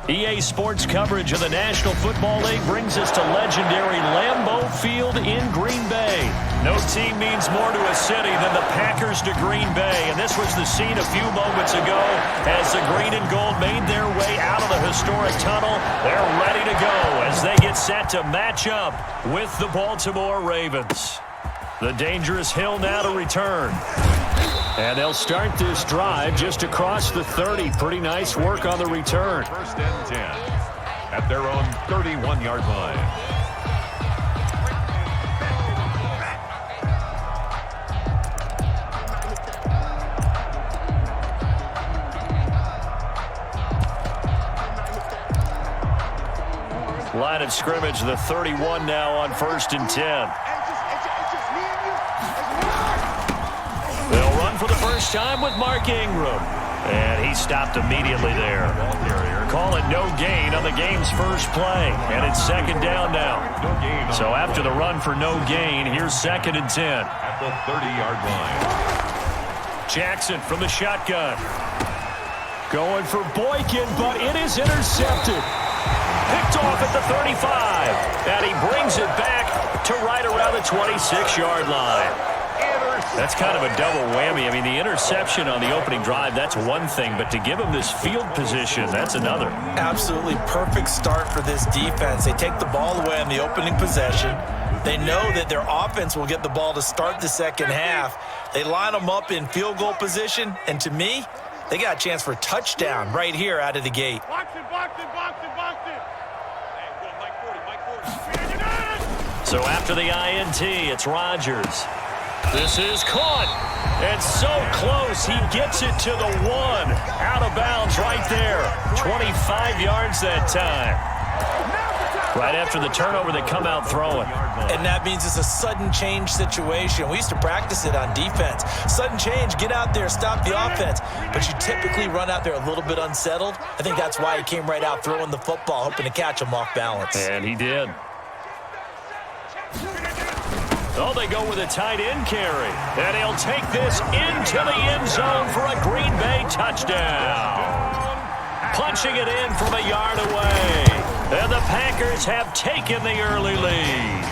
EA Sports coverage of the National Football League brings us to legendary Lambeau Field in Green Bay. No team means more to a city than the Packers to Green Bay, and this was the scene a few moments ago as the green and gold made their way out of the historic tunnel. They're ready to go as they get set to match up with the Baltimore Ravens. The dangerous hill now to return. And they'll start this drive just across the 30. Pretty nice work on the return. First and 10 at their own 31-yard line. Line of scrimmage, the 31 now on first and 10. They'll run for the first time with Mark Ingram. And he stopped immediately there. Call it no gain on the game's first play. And it's second down now. So after the run for no gain, here's second and 10. At the 30-yard line. Jackson from the shotgun. Going for Boykin, but it is intercepted. Picked off at the 35. And he brings it back to right around the 26-yard line. That's kind of a double whammy. I mean, the interception on the opening drive, that's one thing. But to give him this field position, that's another. Absolutely perfect start for this defense. They take the ball away on the opening possession. They know that their offense will get the ball to start the second half. They line them up in field goal position. And to me, they got a chance for a touchdown right here out of the gate. So after the INT, it's Rodgers. This is caught. And so close. He gets it to the one. Out of bounds right there. 25 yards that time. Right after the turnover, they come out throwing. And that means it's a sudden change situation. We used to practice it on defense. Sudden change, get out there, stop the offense. But you typically run out there a little bit unsettled. I think that's why he came right out throwing the football, hoping to catch him off balance. And he did. Oh, they go with a tight end carry. And he'll take this into the end zone for a Green Bay touchdown. Punching it in from a yard away. And the Packers have taken the early lead.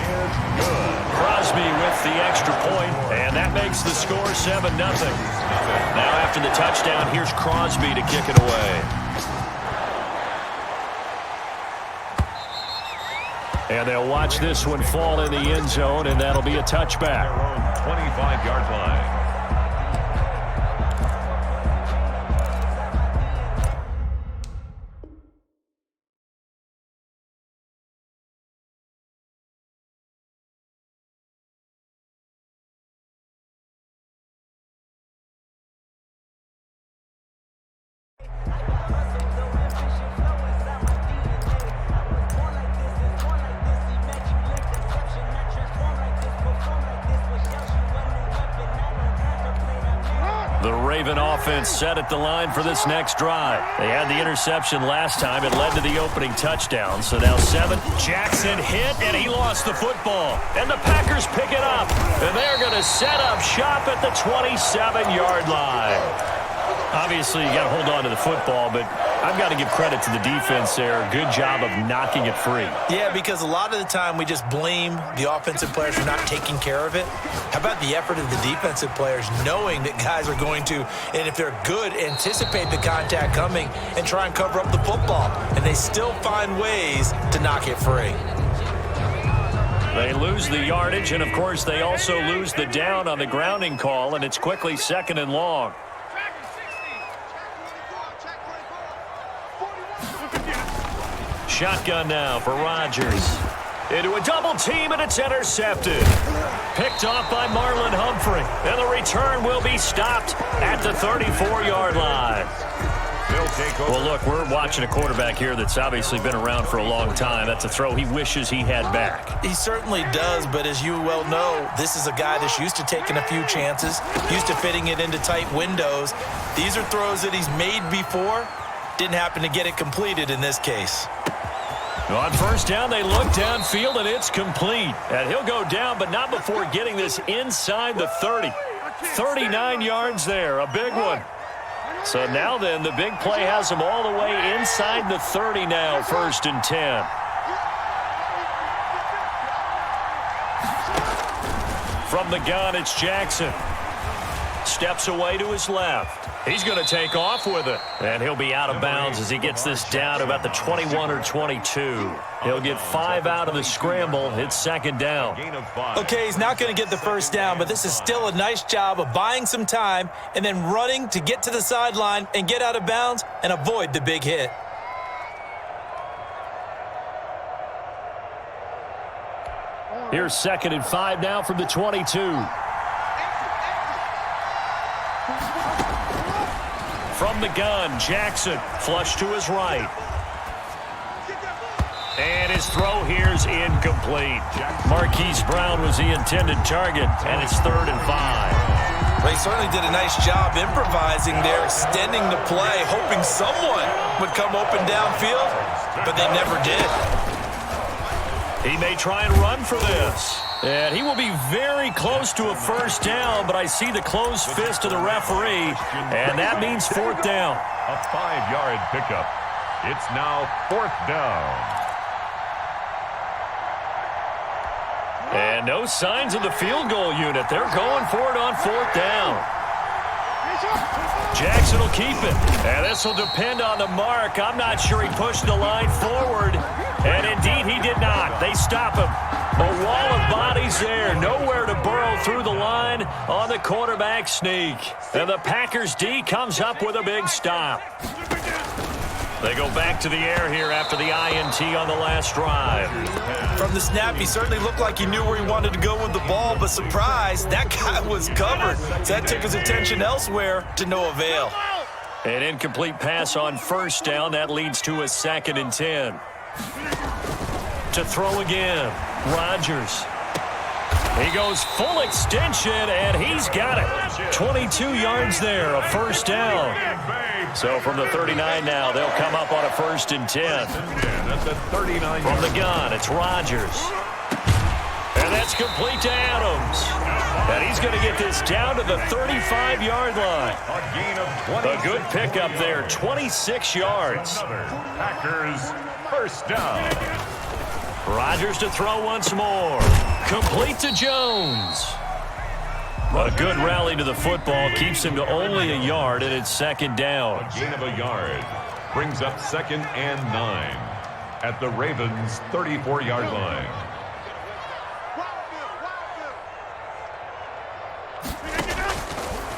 Crosby with the extra point, and that makes the score 7-0. Now after the touchdown, here's Crosby to kick it away. And they'll watch this one fall in the end zone, and that'll be a touchback. 25-yard line. The Raven offense set at the line for this next drive. They had the interception last time. It led to the opening touchdown. So now 7. Jackson hit, and he lost the football. And the Packers pick it up. And they're going to set up shop at the 27-yard line. Obviously, you got to hold on to the football, but I've got to give credit to the defense there. Good job of knocking it free. Yeah, because a lot of the time we just blame the offensive players for not taking care of it. How about the effort of the defensive players knowing that guys are going to, and if they're good, anticipate the contact coming and try and cover up the football. And they still find ways to knock it free. They lose the yardage, and, of course, they also lose the down on the grounding call, and it's quickly 2nd and long. Shotgun now for Rodgers. Into a double team, and it's intercepted. Picked off by Marlon Humphrey. And the return will be stopped at the 34-yard line. Well, look, we're watching a quarterback here that's obviously been around for a long time. That's a throw he wishes he had back. He certainly does, but as you well know, this is a guy that's used to taking a few chances, used to fitting it into tight windows. These are throws that he's made before. Didn't happen to get it completed in this case. On first down, they look downfield, and it's complete. And he'll go down, but not before getting this inside the 30. 39 yards there, a big one. So now then, the big play has them all the way inside the 30 now, 1st and 10. From the gun, it's Jackson. Steps away to his left. He's going to take off with it. And he'll be out of bounds as he gets this down to about the 21 or 22. He'll get 5 out of the scramble. It's 2nd down. Okay, he's not going to get the first down, but this is still a nice job of buying some time and then running to get to the sideline and get out of bounds and avoid the big hit. Here's 2nd and 5 now from the 22. From the gun, Jackson, flush to his right. And his throw here is incomplete. Marquise Brown was the intended target, and it's 3rd and 5. Well, he certainly did a nice job improvising there, extending the play, hoping someone would come open downfield, but they never did. He may try and run for this. And he will be very close to a first down, but I see the closed fist of the referee, and that means 4th down. A 5-yard pickup. It's now 4th down. And no signs of the field goal unit. They're going for it on 4th down. Jackson will keep it. And this will depend on the mark. I'm not sure he pushed the line forward. And indeed, he did not. They stop him. A wall of bodies there. Nowhere to burrow through the line on the quarterback sneak. And the Packers D comes up with a big stop. They go back to the air here after the INT on the last drive. From the snap, he certainly looked like he knew where he wanted to go with the ball, but surprise, that guy was covered. So that took his attention elsewhere to no avail. An incomplete pass on first down. That leads to a 2nd and 10. To throw again, Rodgers. He goes full extension, and he's got it. 22 yards there, a first down. So from the 39 now, they'll come up on a 1st and 10. That's a 39. From the gun, it's Rodgers. And that's complete to Adams. And he's going to get this down to the 35-yard line. A gain of 20. A good pickup there, 26 yards. Packers first down. Rodgers to throw once more. Complete to Jones. A good rally to the football keeps him to only a yard, and it's 2nd down. A gain of a yard brings up 2nd and 9 at the Ravens' 34-yard line.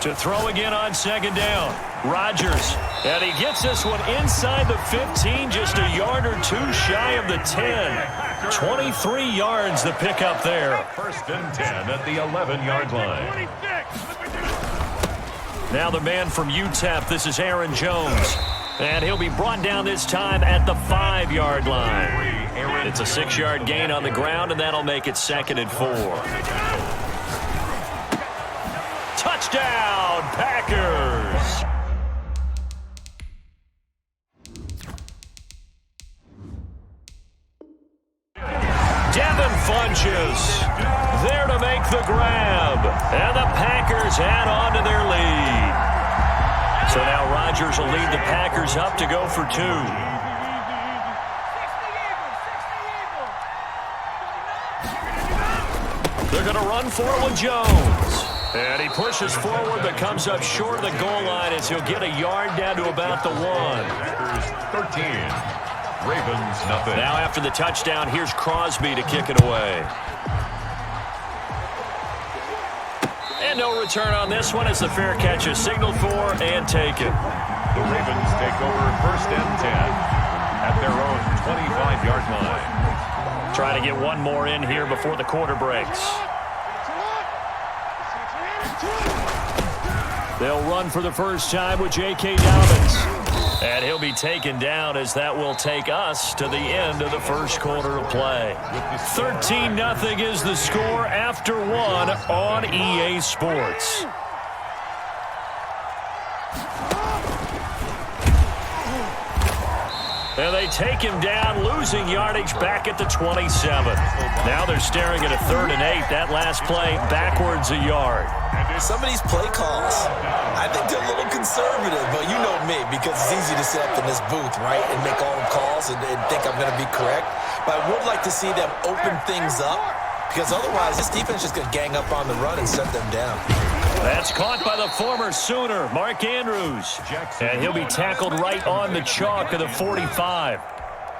To throw again on 2nd down. Rodgers. And he gets this one inside the 15, just a yard or 2 shy of the 10. 23 yards the pickup there. 1st and 10 at the 11-yard line. Now the man from UTEP, this is Aaron Jones. And he'll be brought down this time at the 5-yard line. It's a 6-yard gain on the ground, and that'll make it 2nd and 4. Touchdown, Packers! Devin Funches there to make the grab. And the Packers add on to their lead. So now Rodgers will lead the Packers up to go for 2. They're going to run for it with Jones. And he pushes forward but comes up short of the goal line as he'll get a yard down to about the 1. Packers 13. Ravens nothing. Now after the touchdown, here's Crosby to kick it away. And no return on this one as the fair catch is signaled for and taken. The Ravens take over 1st and 10 at their own 25-yard line. Trying to get one more in here before the quarter breaks. They'll run for the first time with J.K. Dobbins. And he'll be taken down as that will take us to the end of the first quarter of play. 13-0 is the score after 1 on EA Sports. And they take him down, losing yardage back at the 27. Now they're staring at a 3rd and 8. That last play backwards a yard. Some of these play calls, I think they're a little conservative, but you know me, because it's easy to sit up in this booth, right, and make all the calls and think I'm going to be correct. But I would like to see them open things up, because otherwise this defense is just going to gang up on the run and shut them down. That's caught by the former Sooner, Mark Andrews. And he'll be tackled right on the chalk of the 45.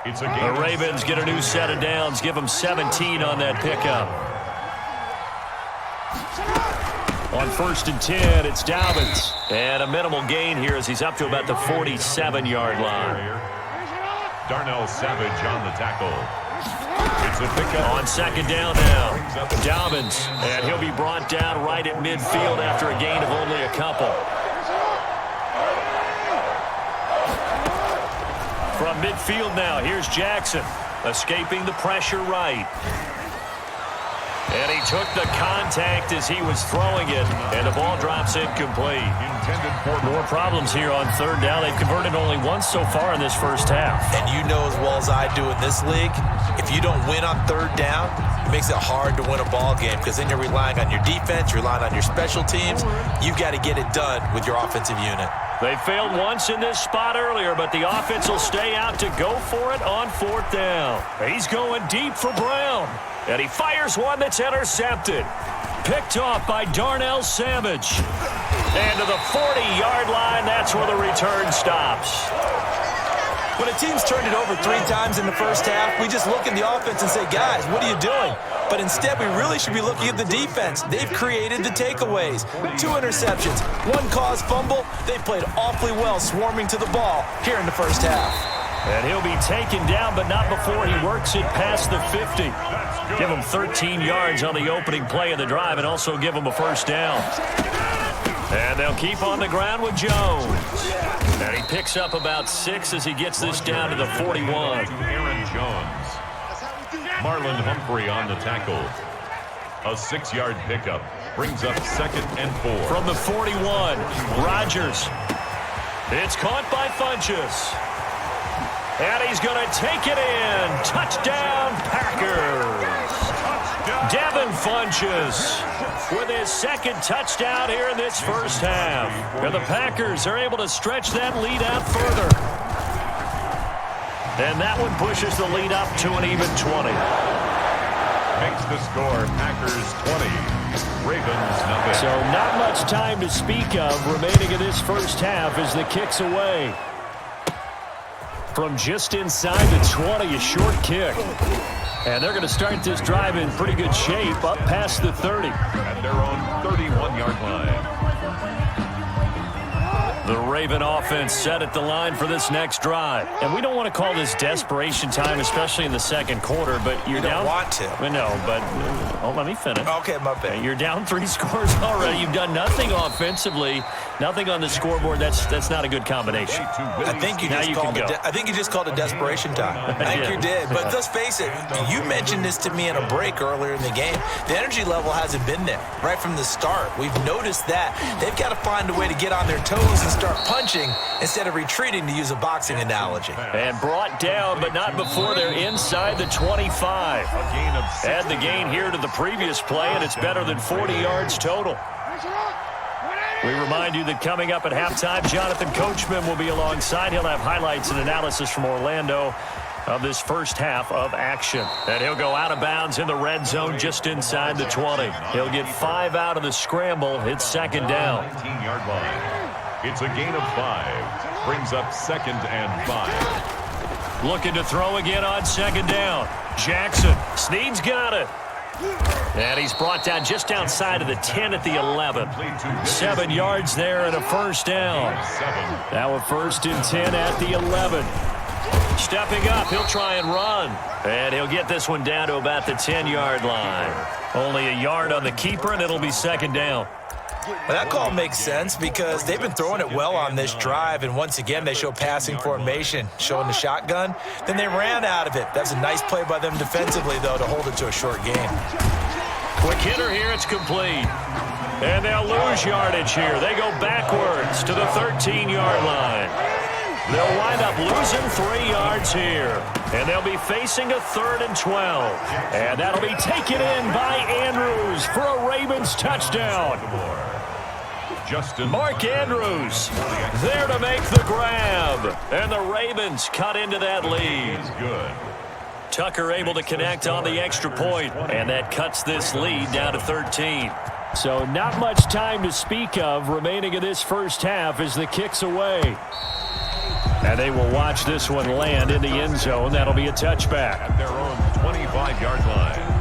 The Ravens get a new set of downs, give them 17 on that pickup. On 1st and 10, it's Dobbins. And a minimal gain here as he's up to about the 47-yard line. Darnell Savage on the tackle. It's a pickup. On 2nd down now, Dobbins. And he'll be brought down right at midfield after a gain of only a couple. From midfield now, here's Jackson. Escaping the pressure right. And he took the contact as he was throwing it, and the ball drops incomplete. More problems here on 3rd down. They've converted only once so far in this first half. And you know as well as I do in this league, if you don't win on 3rd down, it makes it hard to win a ball game because then you're relying on your defense, you're relying on your special teams. You've got to get it done with your offensive unit. They failed once in this spot earlier, but the offense will stay out to go for it on 4th down. He's going deep for Brown. And he fires one that's intercepted. Picked off by Darnell Savage. And to the 40-yard line, that's where the return stops. When a team's turned it over 3 times in the first half, we just look at the offense and say, guys, what are you doing? But instead, we really should be looking at the defense. They've created the takeaways. 2 interceptions, 1 caused fumble. They played awfully well swarming to the ball here in the first half. And he'll be taken down, but not before he works it past the 50. Give him 13 yards on the opening play of the drive and also give him a 1st down. And they'll keep on the ground with Jones. And he picks up about 6 as he gets this down to the 41. Aaron Jones. Marlon Humphrey on the tackle. A 6-yard pickup brings up 2nd and 4. From the 41, Rodgers. It's caught by Funchess. And he's going to take it in. Touchdown, Packers. Devin Funchess with his 2nd touchdown here in this first half. And the Packers are able to stretch that lead out further. And that one pushes the lead up to an even 20. Makes the score Packers 20, Ravens nothing. So not much time to speak of remaining in this first half as the kick's away. From just inside the 20, a short kick. And they're going to start this drive in pretty good shape up past the 30. At their own 31-yard line. The Raven offense set at the line for this next drive. And we don't want to call this desperation time, especially in the 2nd quarter, but you're down. You don't want to. No, but let me finish. Okay, my bad. You're down 3 scores already. You've done nothing offensively, nothing on the scoreboard. That's not a good combination. I think you just called it desperation time. I think you did. But let's face it, you mentioned this to me in a break earlier in the game. The energy level hasn't been there right from the start. We've noticed that. They've got to find a way to get on their toes and start punching instead of retreating, to use a boxing analogy. And brought down, but not before they're inside the 25. Add the gain here to the previous play, and it's better than 40 yards total. We remind you that coming up at halftime, Jonathan Coachman will be alongside. He'll have highlights and analysis from Orlando of this first half of action. And he'll go out of bounds in the red zone just inside the 20. He'll get 5 out of the scramble. It's 2nd down. 19-yard line. It's a gain of 5. Brings up 2nd and 5. Looking to throw again on 2nd down. Jackson. Snead's got it. And he's brought down just outside of the 10 at the 11. 7 yards there and a 1st down. Now a 1st and 10 at the 11. Stepping up, he'll try and run. And he'll get this one down to about the 10-yard line. Only a yard on the keeper, and it'll be 2nd down. Well, that call makes sense because they've been throwing it well on this drive, and once again they show passing formation, showing the shotgun. Then they ran out of it. That's a nice play by them defensively, though, to hold it to a short game. Quick hitter here, it's complete. And they'll lose yardage here. They go backwards to the 13-yard line. They'll wind up losing 3 yards here. And they'll be facing a 3rd and 12. And that'll be taken in by Andrews for a Ravens touchdown. Mark Andrews there to make the grab. And the Ravens cut into that lead. Good. Tucker able to connect on the extra point, and that cuts this lead down to 13. So not much time to speak of remaining in this first half as the kick's away. And they will watch this one land in the end zone. That'll be a touchback. At their own 25-yard line.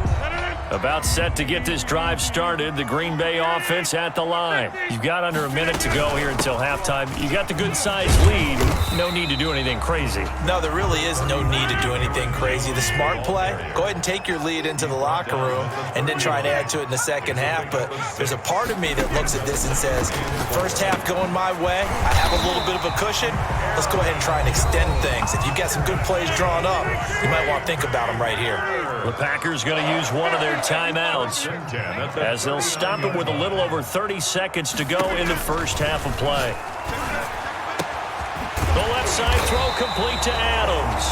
About set to get this drive started. The Green Bay offense at the line. You've got under a minute to go here until halftime. You got the good-sized lead. No need to do anything crazy. No, there really is no need to do anything crazy. The smart play, go ahead and take your lead into the locker room and then try and add to it in the second half. But there's a part of me that looks at this and says, first half going my way, I have a little bit of a cushion. Let's go ahead and try and extend things. If you've got some good plays drawn up, you might want to think about them right here. The Packers going to use one of their timeouts as they'll stop it with a little over 30 seconds to go in the first half of play. The left side throw complete to Adams.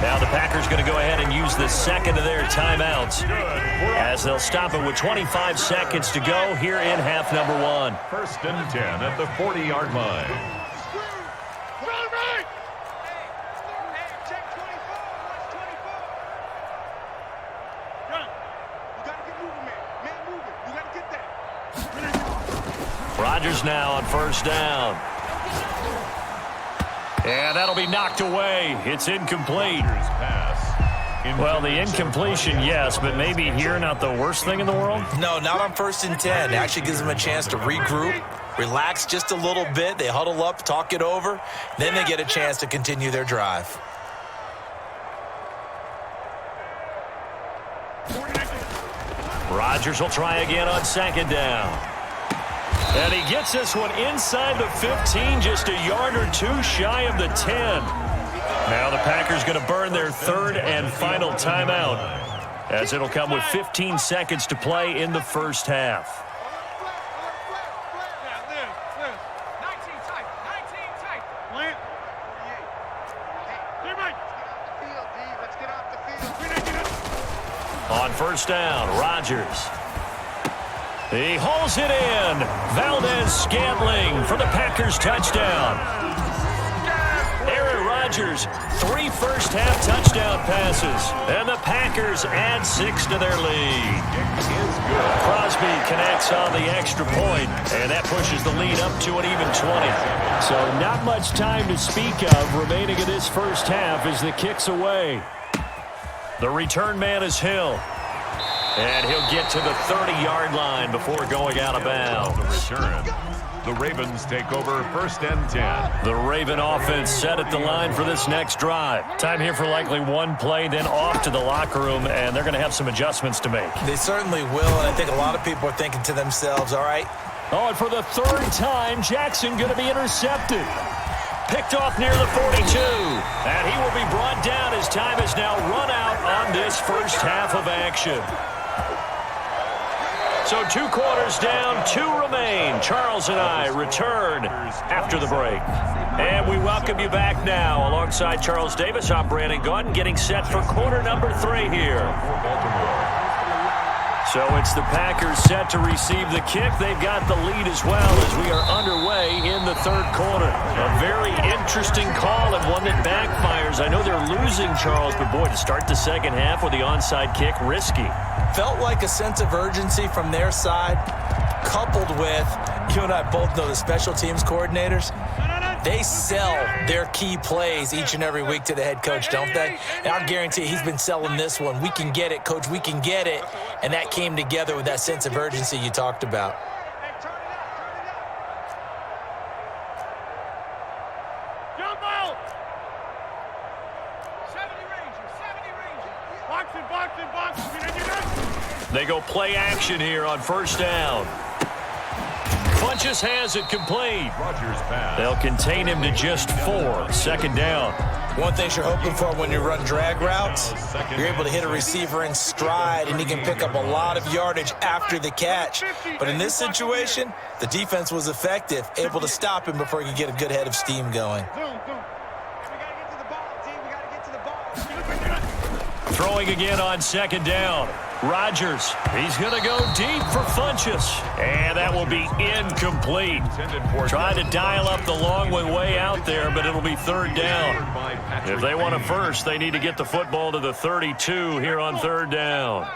Now the Packers going to go ahead and use the second of their timeouts as they'll stop it with 25 seconds to go here in half number 1. 1st and 10 at the 40-yard line. Rodgers now on 1st down. And that'll be knocked away. It's incomplete. Well, the incompletion, yes, but maybe here not the worst thing in the world? No, not on 1st and 10. It actually gives them a chance to regroup, relax just a little bit. They huddle up, talk it over. Then they get a chance to continue their drive. Rodgers will try again on 2nd down. And he gets this one inside the 15, just a yard or 2 shy of the 10. Now the Packers going to burn their 3rd and final timeout as it'll come with 15 seconds to play in the first half. On 1st down, Rodgers. He hauls it in. Valdez-Scantling for the Packers touchdown. Aaron Rodgers, 3 first-half touchdown passes. And the Packers add 6 to their lead. Crosby connects on the extra point, and that pushes the lead up to an even 20. So not much time to speak of remaining in this first half as the kick's away. The return man is Hill. And he'll get to the 30-yard line before going out of bounds. The Ravens take over 1st and 10. The Raven offense set at the line for this next drive. Time here for likely one play, then off to the locker room, and they're going to have some adjustments to make. They certainly will, and I think a lot of people are thinking to themselves, all right. Oh, and for the 3rd time, Jackson going to be intercepted. Picked off near the 42. And he will be brought down as time is now run out on this first half of action. So 2 quarters down, 2 remain. Charles and I return after the break. And we welcome you back now. Alongside Charles Davis, I'm Brandon Gaudin, getting set for quarter number 3 here. So it's the Packers set to receive the kick. They've got the lead as well as we are underway in the 3rd quarter. A very interesting call and one that backfires. I know they're losing, Charles, but boy, to start the second half with the onside kick, risky. Felt like a sense of urgency from their side, coupled with, you and I both know the special teams coordinators, they sell their key plays each and every week to the head coach, don't they? And I guarantee he's been selling this one. We can get it, coach, we can get it. And that came together with that sense of urgency you talked about. They go play action here on 1st down. Funches has it complete. Rodgers pass. They'll contain him to just 4. 2nd down. One thing you're hoping for when you run drag routes, you're able to hit a receiver in stride, and he can pick up a lot of yardage after the catch. But in this situation, the defense was effective, able to stop him before he could get a good head of steam going. Throwing again on second down. Rodgers, he's going to go deep for Funchess. And that will be incomplete. Trying to dial up the long way out there, but it'll be third down. If they want a first, they need to get the football to the 32 here on third down.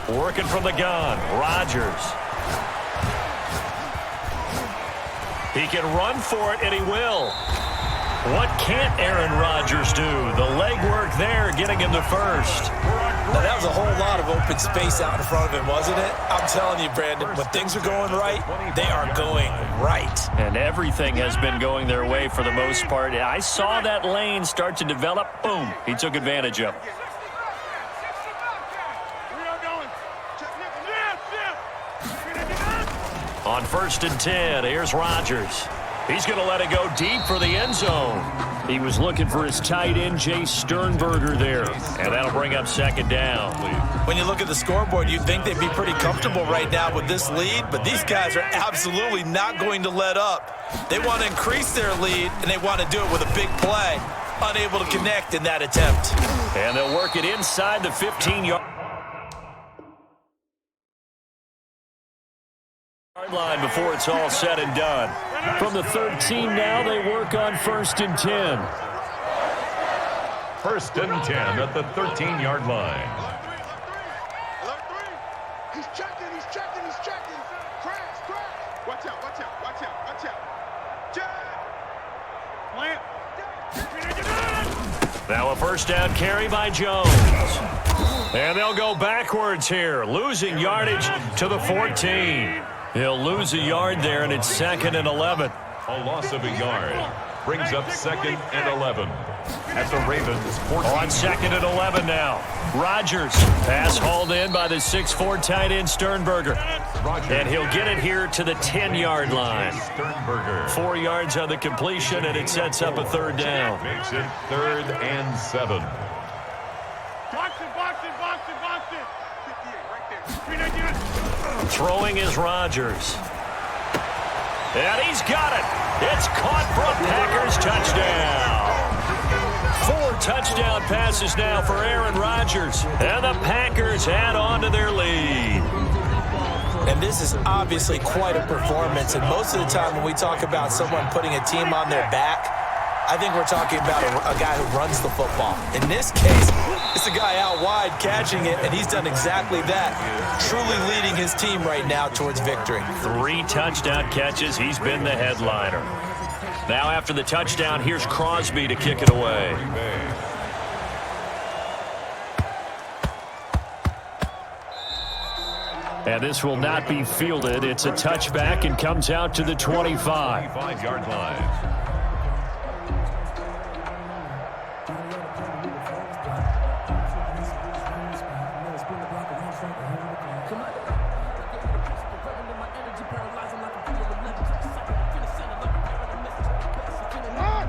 Working from the gun, Rodgers. He can run for it, and he will. What can't Aaron Rodgers do? The legwork there getting him to first. Now, that was a whole lot of open space out in front of him, wasn't it? I'm telling you, Brandon, when things are going right, they are going right. And everything has been going their way for the most part. I saw that lane start to develop. Boom. He took advantage of it. On 1st and 10, here's Rodgers. He's going to let it go deep for the end zone. He was looking for his tight end, Jay Sternberger there. And that'll bring up second down. When you look at the scoreboard, you'd think they'd be pretty comfortable right now with this lead, but these guys are absolutely not going to let up. They want to increase their lead, and they want to do it with a big play. Unable to connect in that attempt. And they'll work it inside the 15-yard line before it's all said and done. From the 13 now, they work on 1st and 10. 1st and 10 at the 13-yard line. He's checking. Crash. Watch out. Now a first down carry by Jones. And they'll go backwards here, losing yardage to the 14. He'll lose a yard there, and it's 2nd and 11. A loss of a yard brings up 2nd and 11 at the Ravens 14. On 2nd and 11 now. Rodgers, pass hauled in by the 6'4" tight end Sternberger. And he'll get it here to the 10-yard line. Sternberger. 4 yards on the completion, and it sets up a third down. Makes it 3rd and 7. Box it. 58 right there. Throwing is Rodgers. And he's got it. It's caught for a Packers touchdown. 4 touchdown passes now for Aaron Rodgers. And the Packers add on to their lead. And this is obviously quite a performance. And most of the time when we talk about someone putting a team on their back, I think we're talking about a guy who runs the football. In this case, it's a guy out wide catching it, and he's done exactly that, truly leading his team right now towards victory. 3 touchdown catches. He's been the headliner. Now after the touchdown, here's Crosby to kick it away. And this will not be fielded. It's a touchback and comes out to the 25. 25-yard line.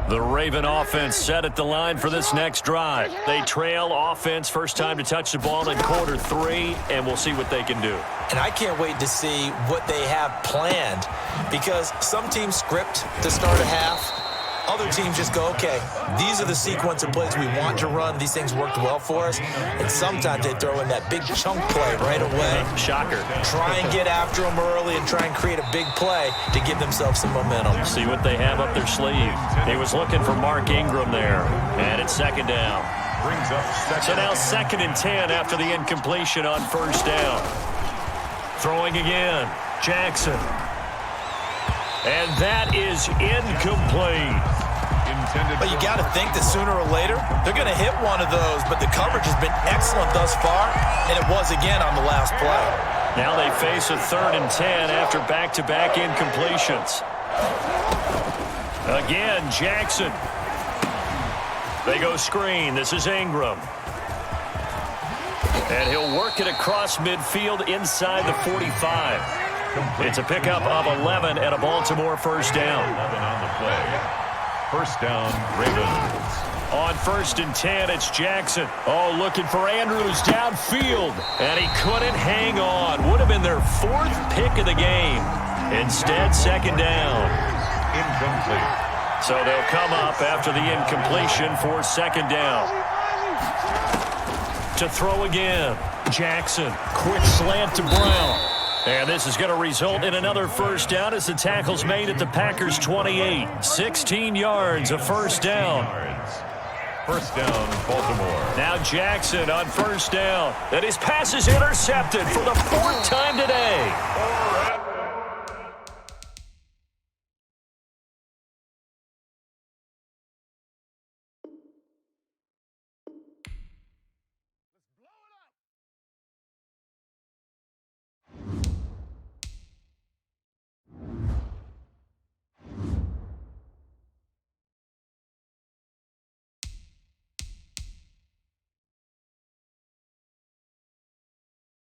The Raven offense set at the line for this next drive. They trail offense, first time to touch the ball in quarter 3, and we'll see what they can do. And I can't wait to see what they have planned, because some teams script to start a half. Other teams just go, okay, these are the sequence of plays we want to run. These things worked well for us. And sometimes they throw in that big chunk play right away. Shocker. Try and get after them early and try and create a big play to give themselves some momentum. See what they have up their sleeve. He was looking for Mark Ingram there. And it's 2nd down. Brings up 2nd. So now 2nd and 10 after the incompletion on 1st down. Throwing again. Jackson. And that is incomplete. But you got to think that sooner or later, they're going to hit one of those. But the coverage has been excellent thus far, and it was again on the last play. Now they face a 3rd and 10 after back-to-back incompletions. Again, Jackson. They go screen. This is Ingram. And he'll work it across midfield inside the 45. It's a pickup of 11 and a Baltimore first down. 11 on the play. First down, Ravens. On 1st and 10, it's Jackson. Oh, looking for Andrews downfield. And he couldn't hang on. Would have been their 4th pick of the game. Instead, 2nd down. Incomplete. So they'll come up after the incompletion for 2nd down. To throw again. Jackson. Quick slant to Brown. And this is going to result in another first down as the tackle's made at the Packers' 28. 16 yards, a first down. First down, Baltimore. Now Jackson on first down. And his pass is intercepted for the 4th time today.